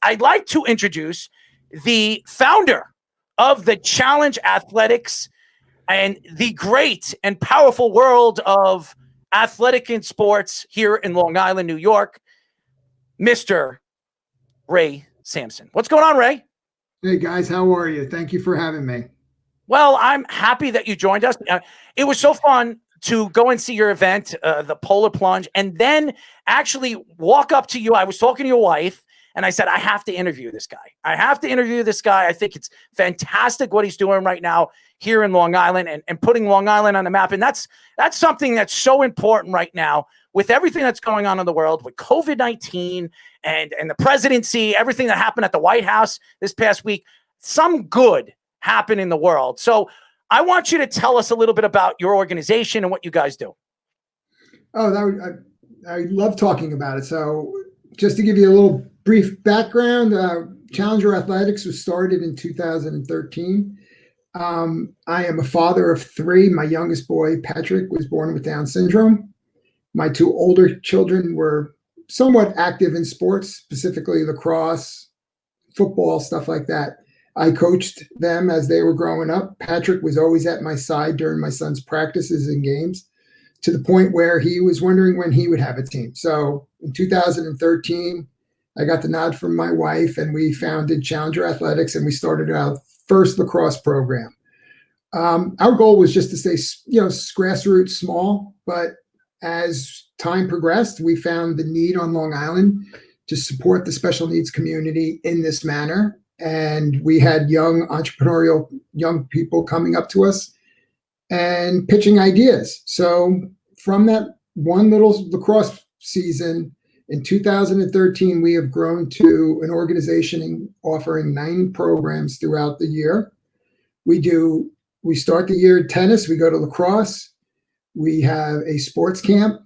I'd like to introduce the founder of the Challenge Athletics and the great and powerful world of athletic and sports here in Long Island, New York, Mr. Ray Samson. What's going on, Ray? Hey, guys. How are you? Thank you for having me. Well, I'm happy that you joined us. It was so fun to go and see your event, the Polar Plunge, and then actually walk up to you. I was talking to your wife, and I said, I have to interview this guy. I think it's fantastic what he's doing right now here in Long Island and putting Long Island on the map. And that's something that's so important right now with everything that's going on in the world, with COVID-19 and the presidency, everything that happened at the White House this past week. Some good happened in the world. So I want you to tell us a little bit about your organization and what you guys do. Oh, I love talking about it. So just to give you a little brief background, Challenger Athletics was started in 2013. I am a father of three. My youngest boy, Patrick, was born with Down syndrome. My two older children were somewhat active in sports, specifically lacrosse, football, stuff like that. I coached them as they were growing up. Patrick was always at my side during my son's practices and games, to the point where he was wondering when he would have a team. So in 2013, I got the nod from my wife, and we founded Challenger Athletics, and we started our first lacrosse program. Our goal was just to stay, grassroots, small, but as time progressed, we found the need on Long Island to support the special needs community in this manner. And we had young people coming up to us and pitching ideas. So from that one little lacrosse season in 2013, we have grown to an organization offering 9 programs throughout the year. We start the year in tennis, we go to lacrosse, we have a sports camp,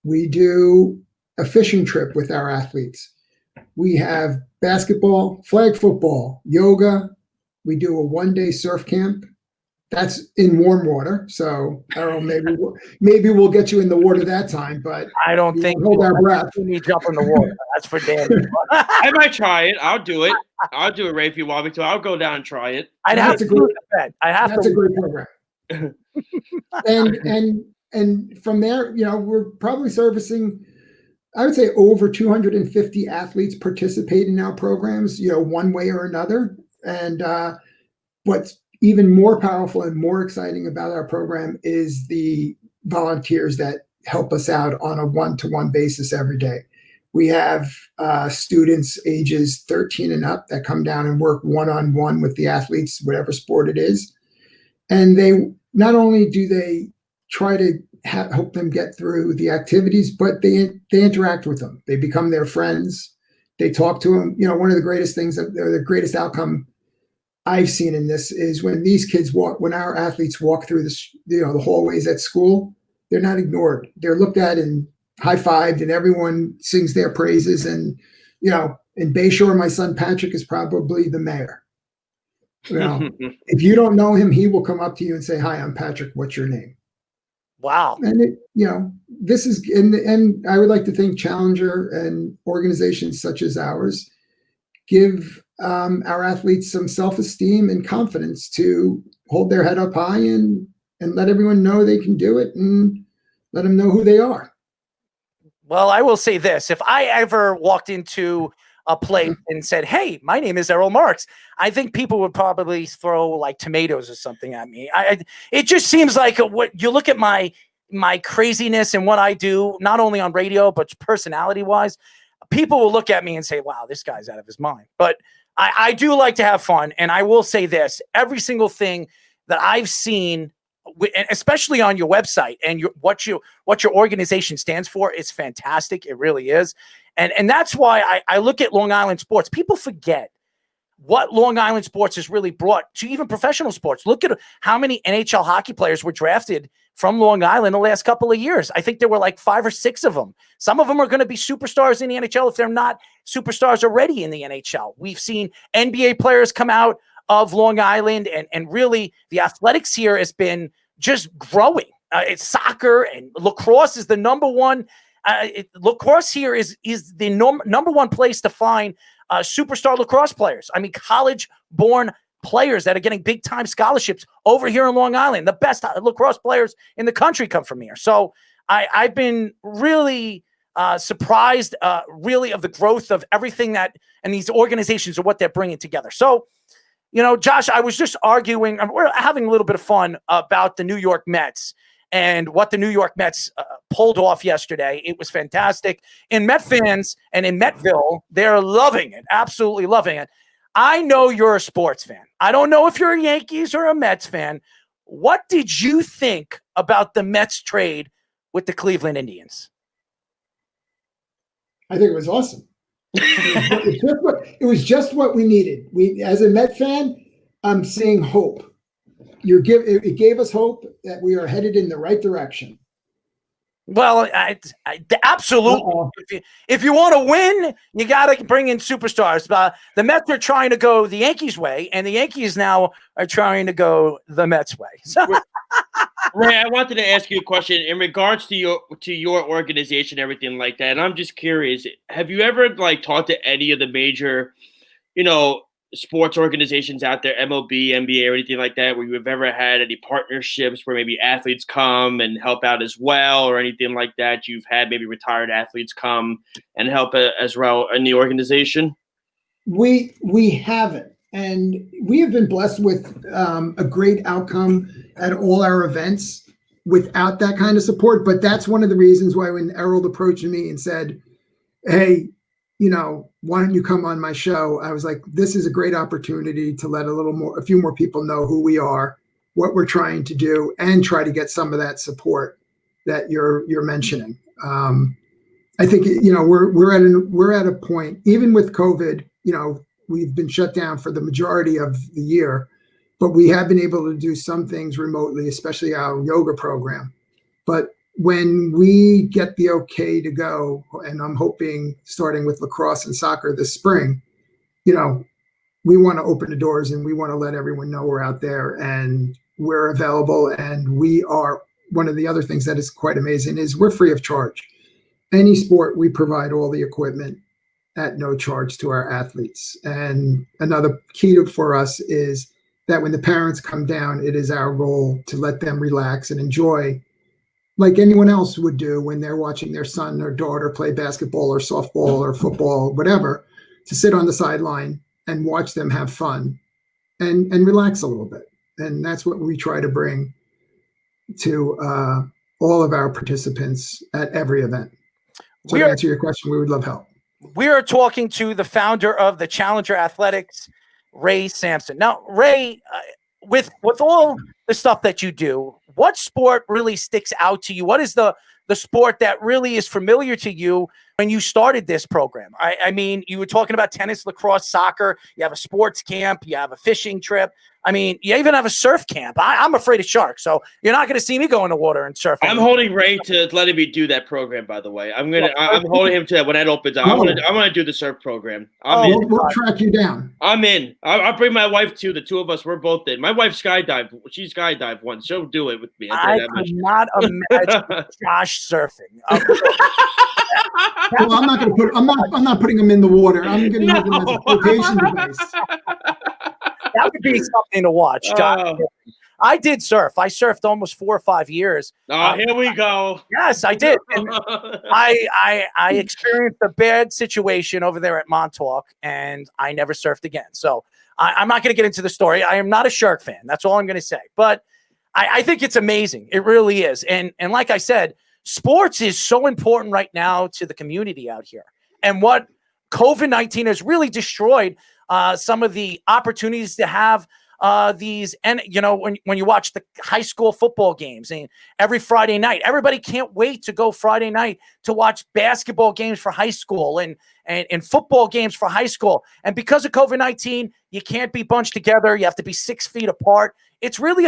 we do a fishing trip with our athletes. We have basketball, flag football, yoga. We do a 1-day surf camp. That's in warm water. So I don't know, maybe we'll get you in the water that time, but I don't think hold our breath. We jump in the water. That's for damn. I might try it. I'll do it. I'll do it, Ray, if you want me to. I'll go down and try it. That's a great program. And from there, we're probably servicing, I would say, over 250 athletes participate in our programs, one way or another. And what's even more powerful and more exciting about our program is the volunteers that help us out on a one-to-one basis every day. We have students ages 13 and up that come down and work one-on-one with the athletes, whatever sport it is. And they not only do they try to help them get through the activities, but they interact with them. They become their friends. They talk to them. One of the greatest things, or the greatest outcome I've seen in this, is when these kids when our athletes walk through the hallways at school, they're not ignored. They're looked at and high-fived, and everyone sings their praises. And, in Bayshore, my son Patrick is probably the mayor. If you don't know him, he will come up to you and say, "Hi, I'm Patrick. What's your name?" Wow. And this is, and I would like to think Challenger and organizations such as ours give our athletes some self-esteem and confidence to hold their head up high and let everyone know they can do it, and let them know who they are. Well, I will say this. If I ever walked into a place and said, "Hey, my name is Errol Marks," I think people would probably throw like tomatoes or something at me. It just seems like what you look at my craziness and what I do, not only on radio, but personality wise, people will look at me and say, "Wow, this guy's out of his mind." But I do like to have fun. And I will say this, every single thing that I've seen, especially on your website and what your organization stands for, is fantastic. It really is. And that's why I look at Long Island sports. People forget what Long Island sports has really brought to even professional sports. Look at how many NHL hockey players were drafted from Long Island the last couple of years. I think there were like 5 or 6 of them. Some of them are going to be superstars in the NHL if they're not superstars already in the NHL. We've seen NBA players come out of Long Island, and really the athletics here has been just growing. It's soccer, and lacrosse is the number one. Lacrosse here is the number one place to find superstar lacrosse players. I mean, college-born players that are getting big-time scholarships over here in Long Island. The best lacrosse players in the country come from here. So I've been really surprised, really, of the growth of everything that and these organizations are what they're bringing together. So, Josh, I was just arguing. We're having a little bit of fun about the New York Mets and what the New York Mets pulled off yesterday. It was fantastic. And Met fans and in Metville, they're loving it, absolutely loving it. I know you're a sports fan. I don't know if you're a Yankees or a Mets fan. What did you think about the Mets trade with the Cleveland Indians? I think it was awesome. It was just what we needed. As a Met fan, I'm seeing hope. It gave us hope that we are headed in the right direction. Well, absolutely. If you want to win, you got to bring in superstars. The Mets are trying to go the Yankees way, and the Yankees now are trying to go the Mets way. So. Ray, I wanted to ask you a question in regards to your organization, everything like that. And I'm just curious: have you ever talked to any of the major, sports organizations out there, MLB, NBA, or anything like that, where you've ever had any partnerships where maybe athletes come and help out as well, or anything like that? You've had maybe retired athletes come and help as well in the organization? We haven't. And we have been blessed with a great outcome at all our events without that kind of support. But that's one of the reasons why when Errol approached me and said, hey, why don't you come on my show? I was like, this is a great opportunity to let a few more people know who we are, what we're trying to do, and try to get some of that support that you're mentioning. I think, we're at a point, even with COVID, we've been shut down for the majority of the year, but we have been able to do some things remotely, especially our yoga program. But when we get the okay to go, and I'm hoping starting with lacrosse and soccer this spring, we want to open the doors and we want to let everyone know we're out there and we're available. And we are, one of the other things that is quite amazing is we're free of charge. Any sport, we provide all the equipment at no charge to our athletes. And another key for us is that when the parents come down, it is our goal to let them relax and enjoy like anyone else would do when they're watching their son or daughter play basketball or softball or football, whatever, to sit on the sideline and watch them have fun and relax a little bit. And that's what we try to bring to all of our participants at every event. So to answer your question, we would love help. We are talking to the founder of the Challenger Athletics, Ray Samson. Now, Ray, with all the stuff that you do, what sport really sticks out to you? What is the sport that really is familiar to you when you started this program? I mean, you were talking about tennis, lacrosse, soccer. You have a sports camp. You have a fishing trip. I mean, you even have a surf camp. I'm afraid of sharks, so you're not going to see me go in the water and surf. I'm holding Ray to letting me do that program. By the way, I'm holding him to that when that opens up. I'm gonna do the surf program. We'll track you down. I'm in. I'll bring my wife too. The two of us, we're both in. My wife skydived. She skydived once. She'll do it with me. I could not imagine Josh surfing. Well, I'm not putting him in the water. I'm going to use him as a flotation device. That would be something to watch. I did surf. I surfed almost 4 or 5 years. Here we go. Yes, I did. And I experienced a bad situation over there at Montauk, and I never surfed again. So I'm not going to get into the story. I am not a shark fan. That's all I'm going to say. But I think it's amazing. It really is. And like I said, sports is so important right now to the community out here. And what COVID-19 has really destroyed some of the opportunities to have these, and when you watch the high school football games and every Friday night, everybody can't wait to go Friday night to watch basketball games for high school and football games for high school. And because of COVID-19, you can't be bunched together. You have to be 6 feet apart. It's really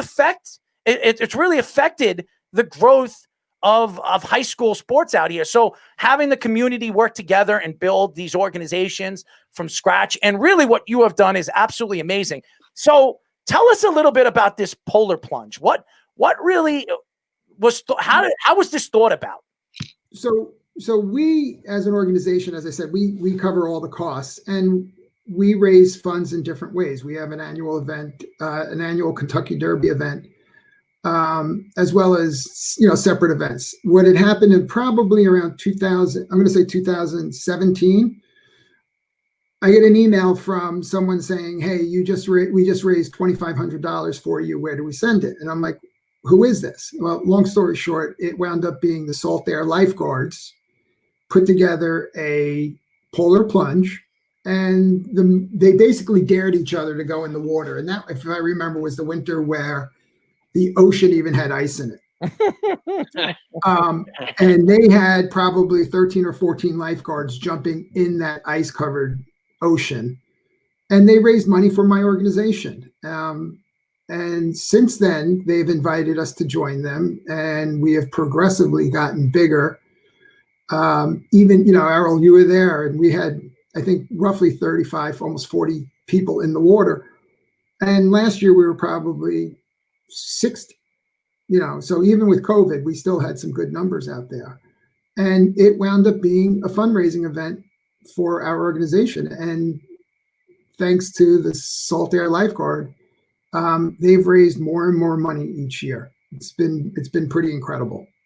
it's really affected the growth of high school sports out here. So having the community work together and build these organizations from scratch, and really what you have done is absolutely amazing. So tell us a little bit about this polar plunge. What really was, how was this thought about? So So we, as an organization, as I said, we cover all the costs, and we raise funds in different ways. We have an annual event, an annual Kentucky Derby event, as well as separate events. What had happened in probably around 2000, I'm going to say 2017. I get an email from someone saying, "Hey, we just raised $2,500 for you. Where do we send it?" And I'm like, "Who is this?" Well, long story short, it wound up being the Salt Air Lifeguards put together a polar plunge, and they basically dared each other to go in the water. And that, if I remember, was the winter where the ocean even had ice in it. And they had probably 13 or 14 lifeguards jumping in that ice-covered ocean. And they raised money for my organization. And since then, they've invited us to join them, and we have progressively gotten bigger. Even, Errol, you were there, and we had, I think, roughly 35, almost 40 people in the water. And last year we were probably 60, so even with COVID, we still had some good numbers out there. And it wound up being a fundraising event for our organization. And thanks to the Salt Air Lifeguard, they've raised more and more money each year. It's been pretty incredible.